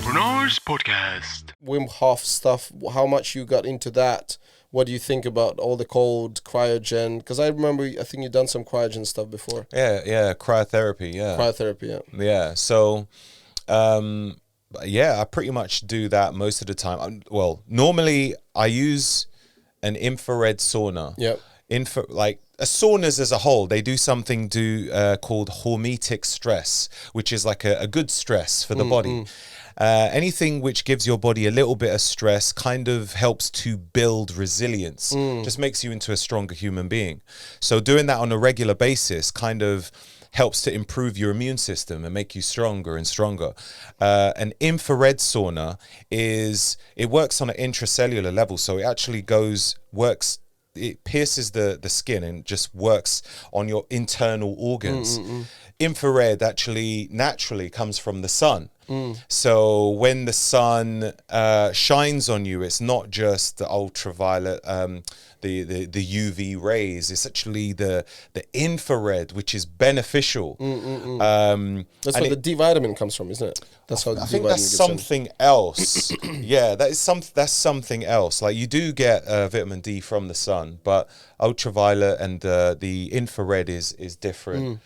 Renars podcast. Wim Hof stuff, how much you got into that? What do you think about all the cold cryogen? Because I remember, I think you've done some cryogen stuff before. Yeah, cryotherapy, yeah. Cryotherapy, yeah. Yeah, so, I pretty much do that most of the time. Well, normally I use an infrared sauna. Yep. Like saunas as a whole, they do something called hormetic stress, which is like a good stress for the body. Anything which gives your body a little bit of stress kind of helps to build resilience, just makes you into a stronger human being. So doing that on a regular basis kind of helps to improve your immune system and make you stronger and stronger. An infrared sauna it works on an intracellular level, so it actually works. It pierces the skin and just works on your internal organs. Infrared actually naturally comes from the sun. So when the sun shines on you, it's not just the ultraviolet, the UV rays. It's actually the infrared, which is beneficial. That's where the D vitamin comes from, isn't it? That's how I think that's something else. Yeah, that's something else. Like you do get vitamin D from the sun, but ultraviolet and the infrared is different.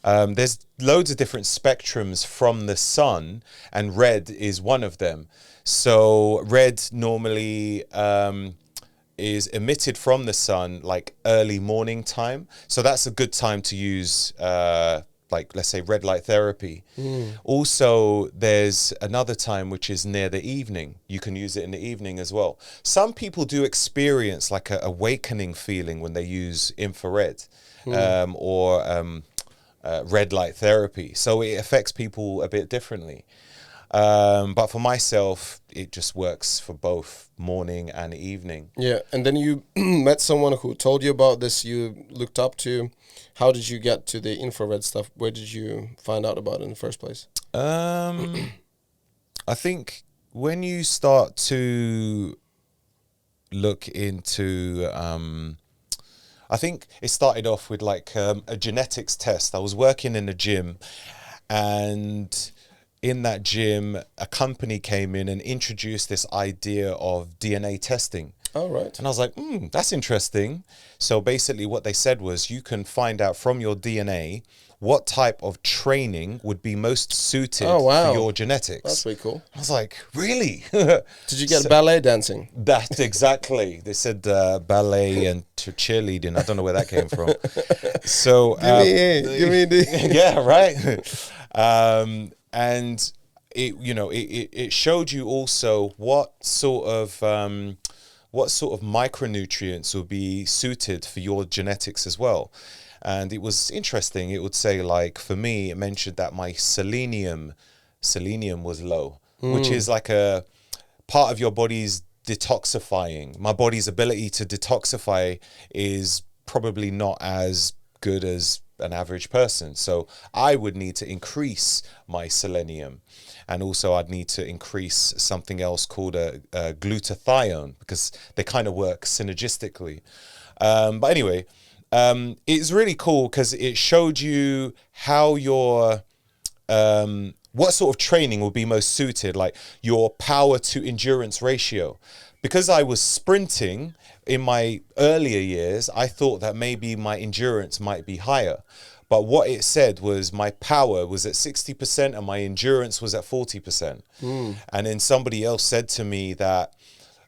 There's loads of different spectrums from the sun, and red is one of them. So red normally is emitted from the sun like early morning time. So that's a good time to use like, let's say, red light therapy. Also, there's another time which is near the evening. You can use it in the evening as well. Some people do experience like a awakening feeling when they use infrared or red light therapy. So it affects people a bit differently. But for myself, it just works for both morning and evening. Yeah, and then you met someone who told you about this, you looked up to. How did you get to the infrared stuff? Where did you find out about it in the first place? I think when you start to look into... I think it started off with like a genetics test. I was working in a gym, and in that gym, a company came in and introduced this idea of DNA testing. Oh, right. And I was like, that's interesting. So basically what they said was you can find out from your DNA what type of training would be most suited for your genetics. That's pretty cool. I was like, really? Did you get ballet dancing? That exactly. They said ballet and cheerleading. I don't know where that came from. So give me the yeah, right. And it showed you also what sort of micronutrients would be suited for your genetics as well. And it was interesting. It would say, like, for me, it mentioned that my selenium was low, which is like a part of your body's detoxifying. My body's ability to detoxify is probably not as good as an average person. So I would need to increase my selenium. And also I'd need to increase something else called a glutathione, because they kind of work synergistically. But anyway, it's really cool because it showed you how your what sort of training would be most suited, like your power to endurance ratio. Because I was sprinting in my earlier years, I thought that maybe my endurance might be higher. But what it said was my power was at 60% and my endurance was at 40%. And then somebody else said to me that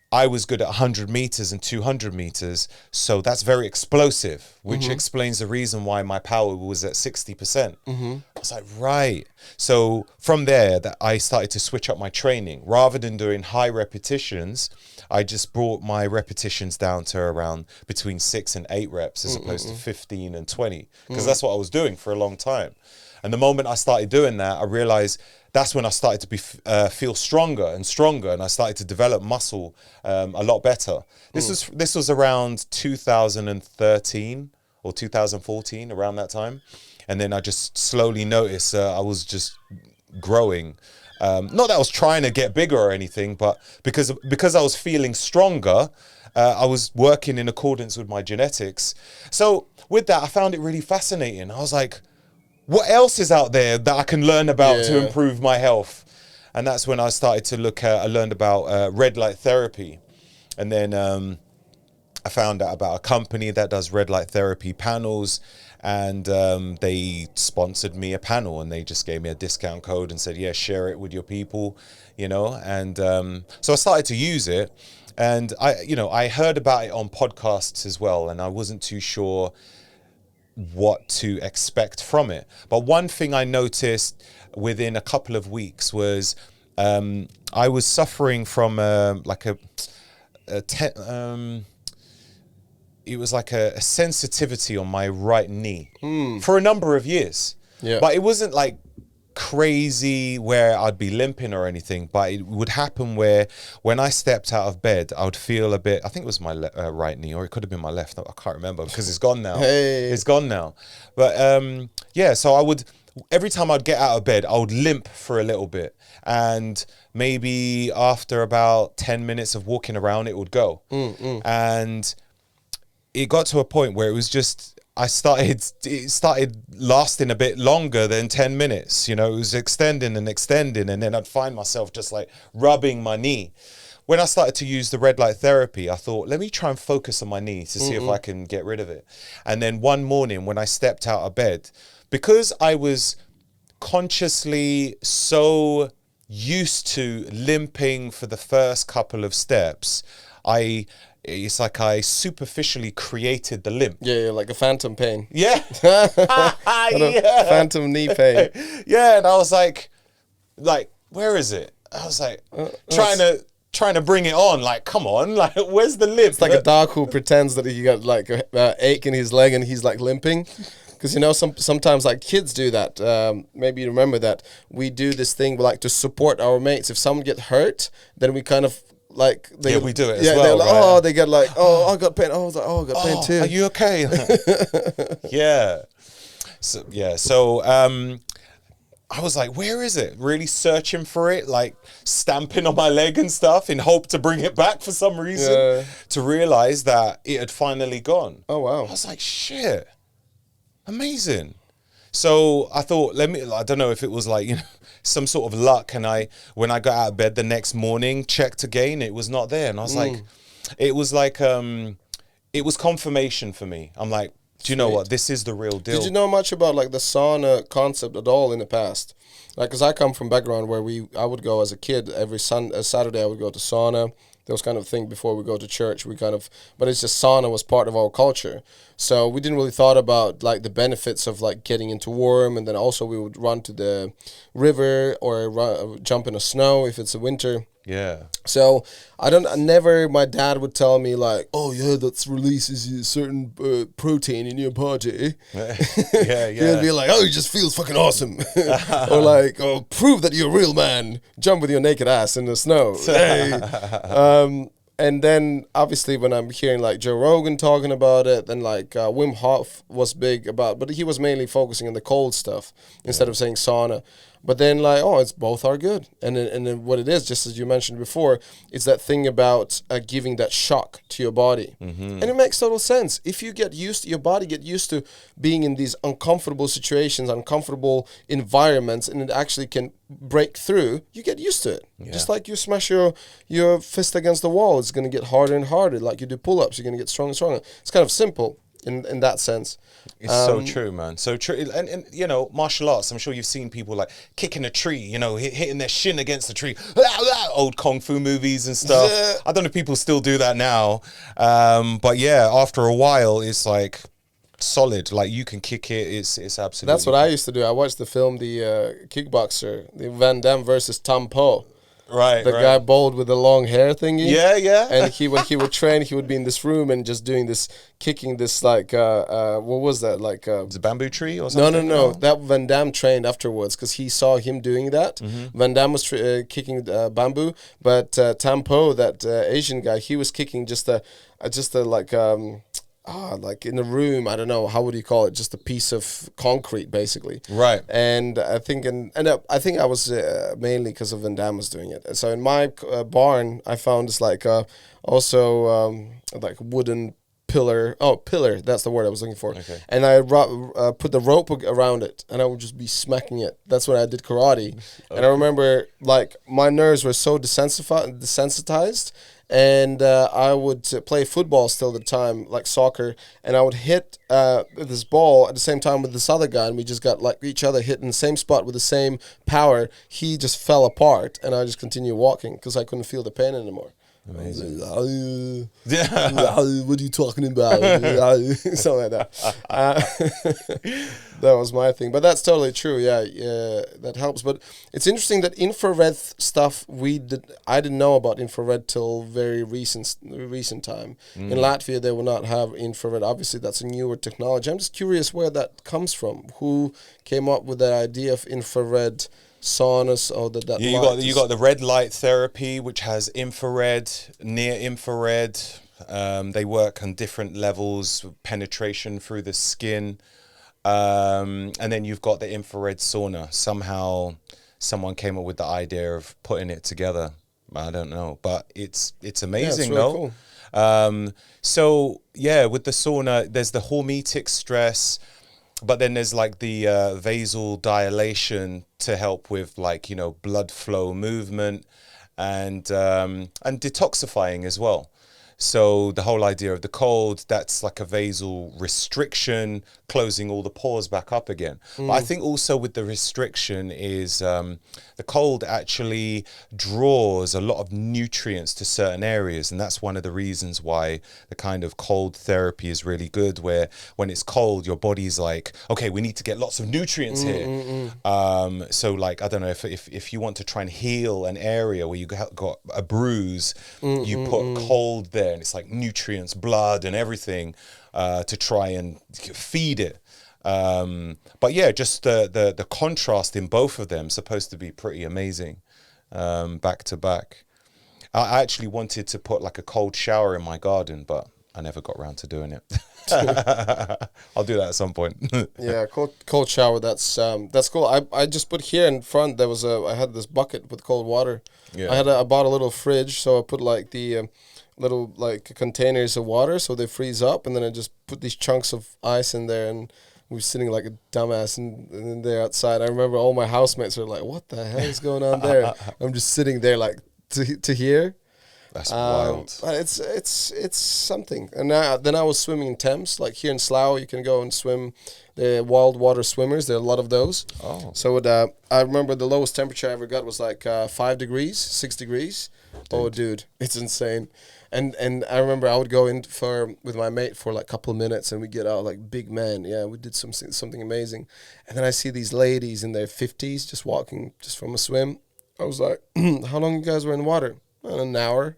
I was good at 100 meters and 200 meters. So that's very explosive, which explains the reason why my power was at 60%. I was like, right. So from there, that I started to switch up my training. Rather than doing high repetitions, I just brought my repetitions down to around between 6 and 8 reps as opposed to 15 and 20, because that's what I was doing for a long time. And the moment I started doing that, I realized that's when I started to feel stronger and stronger, and I started to develop muscle a lot better. This was around 2013 or 2014, around that time. And then I just slowly noticed I was just growing. Not that I was trying to get bigger or anything, but because I was feeling stronger, I was working in accordance with my genetics. So with that, I found it really fascinating. I was like, what else is out there that I can learn about to improve my health? And that's when I started to I learned about red light therapy. And then I found out about a company that does red light therapy panels, and they sponsored me a panel, and they just gave me a discount code and said, yeah, share it with your people, you know. And so I started to use it, and I heard about it on podcasts as well, and I wasn't too sure what to expect from it. But one thing I noticed within a couple of weeks was I was suffering from it was like a sensitivity on my right knee for a number of years. Yeah. But it wasn't like crazy where I'd be limping or anything, but it would happen where when I stepped out of bed, I would feel a bit, I think it was my right knee, or it could have been my left, I can't remember because it's gone now. Hey. It's gone now. But yeah, so I would, every time I'd get out of bed, I would limp for a little bit. And maybe after about 10 minutes of walking around, it would go. And it got to a point where it was just, it started lasting a bit longer than 10 minutes. You know, it was extending, and then I'd find myself just like rubbing my knee. When I started to use the red light therapy, I thought, let me try and focus on my knee to see if I can get rid of it. And then one morning when I stepped out of bed, because I was consciously so used to limping for the first couple of steps, it's like I superficially created the limp. Yeah, like a phantom pain. Yeah. Phantom knee pain. Yeah, and I was like, where is it? I was like, trying to bring it on. Like, come on, like, where's the limp? It's like a dog who pretends that he got like a ache in his leg and he's like limping. Because, you know, sometimes like kids do that. Maybe you remember that. We do this thing, we like to support our mates. If someone gets hurt, then we kind of like... we do it as well, they're like, right? oh, they get like, oh, I got pain. Oh, I was like, oh, I got pain too. Are you okay? Yeah. So I was like, where is it? Really searching for it, like stamping on my leg and stuff in hope to bring it back for some reason, to realize that it had finally gone. Oh, wow. I was like, shit. Amazing. So I thought, I don't know if it was like, you know, some sort of luck. And when I got out of bed the next morning, checked again, it was not there. And I was like, it was confirmation for me. I'm like, do you know what? This is the real deal. Did you know much about like the sauna concept at all in the past? Like, because I come from background where I would go as a kid every Saturday. I would go to sauna. That was kind of thing before we go to church. But it's just sauna was part of our culture. So we didn't really thought about like the benefits of like getting into warm, and then also we would run to the river or jump in the snow if it's a winter. Yeah. So my dad would tell me like, oh yeah, that releases a certain protein in your body. Yeah. He'd be like, oh, it just feels fucking awesome. Or like, oh, prove that you're a real man. Jump with your naked ass in the snow. Hey. And then obviously when I'm hearing like Joe Rogan talking about it, then like Wim Hof was big about, but he was mainly focusing on the cold stuff instead of saying sauna. But then like, oh, it's both are good. And then what it is, just as you mentioned before, it's that thing about giving that shock to your body. And it makes total sense. If you your body get used to being in these uncomfortable situations, uncomfortable environments, and it actually can break through, you get used to it. Yeah. Just like you smash your fist against the wall, it's going to get harder and harder. Like you do pull-ups, you're going to get stronger and stronger. It's kind of simple in that sense. It's so true, man. So true. And you know, martial arts, I'm sure you've seen people like kicking a tree, you know, hitting their shin against the tree. Old Kung Fu movies and stuff. Yeah. I don't know if people still do that now. But yeah, after a while, it's like solid. Like you can kick it. It's absolutely... That's what I used to do. I watched the film, the Kickboxer, the Van Damme versus Tom Poe. Right, the guy bald with the long hair thingy. Yeah. And when he would train, he would be in this room and just doing this, kicking this like, what was that? Like it's a bamboo tree or something? No. That Van Damme trained afterwards because he saw him doing that. Van Damme was kicking bamboo, but Tam Po, that Asian guy, he was kicking just a like in a room, I don't know, how would you call it? Just a piece of concrete, basically. Right. And I think, I think I was mainly because of Van Damme was doing it. So in my barn, I found this like also like wooden pillar. Oh, pillar. That's the word I was looking for. Okay. And I put the rope around it, and I would just be smacking it. That's when I did karate. Okay. And I remember, like, my nerves were so desensitized, and I would play football still at the time, like soccer, and I would hit this ball at the same time with this other guy, and we just got like each other hit in the same spot with the same power. He just fell apart, and I just continued walking because I couldn't feel the pain anymore. Amazing. What are you talking about? Something like that. That was my thing. But that's totally true. Yeah, that helps. But it's interesting that infrared stuff I didn't know about infrared till very recent time. In Latvia, they will not have infrared. Obviously, that's a newer technology. I'm just curious where that comes from. Who came up with that idea of infrared saunas, or that you got the red light therapy, which has infrared, near infrared. They work on different levels of penetration through the skin, and then you've got the infrared sauna. Somehow someone came up with the idea of putting it together. I don't know, but it's amazing. Yeah, it's really cool. So yeah, with the sauna, there's the hormetic stress. But then there's like the vasodilation to help with, like, blood flow movement and detoxifying as well. So the whole idea of the cold, that's like a vasal restriction, closing all the pores back up again. But I think also with the restriction is the cold actually draws a lot of nutrients to certain areas. And that's one of the reasons why the kind of cold therapy is really good, where when it's cold, your body's like, okay, we need to get lots of nutrients here. So like, I don't know, if you want to try and heal an area where you got a bruise, you put cold there, and it's like nutrients, blood and everything to try and feed it. But yeah, just the contrast in both of them is supposed to be pretty amazing, back to back. I actually wanted to put like a cold shower in my garden, but I never got around to doing it. I'll do that at some point. Yeah, cold shower. That's cool. I just put here in front. I had this bucket with cold water. Yeah. I bought a little fridge, so I put like the little like containers of water, so they freeze up, and then I just put these chunks of ice in there, and we were sitting like a dumbass in there outside. I remember all my housemates were like, "What the hell is going on there?" I'm just sitting there like to hear. That's wild. It's something. And then I was swimming in Thames, like here in Slough. You can go and swim. The wild water swimmers. There are a lot of those. Oh. So I remember the lowest temperature I ever got was like 5 degrees, 6 degrees. Dude. Oh, dude, it's insane. And I remember I would go in with my mate for like a couple of minutes, and we get out like big men. Yeah, we did something amazing. And then I see these ladies in their 50s just walking just from a swim. I was like, "How long you guys were in the water?" An hour.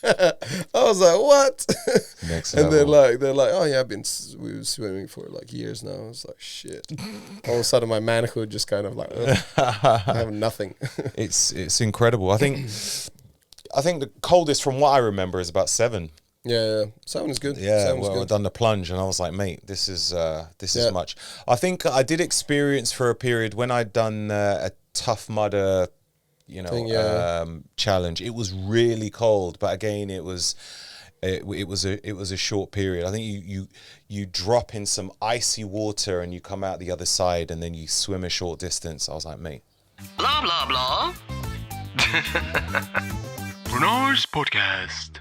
I was like, "What?" Next and level. they're like, "Oh yeah, we were swimming for like years now." I was like, "Shit!" All of a sudden, my manhood just kind of like, I have nothing. It's incredible. I think the coldest from what I remember is about 7. Yeah. 7 is good. Yeah, 7 is well, good. I've done the plunge, and I was like, mate, this is much. I think I did experience for a period when I'd done a Tough Mudder, challenge. It was really cold, but again, it was a short period. I think you drop in some icy water and you come out the other side, and then you swim a short distance. I was like, mate. Blah, blah, blah. Renars Podcast.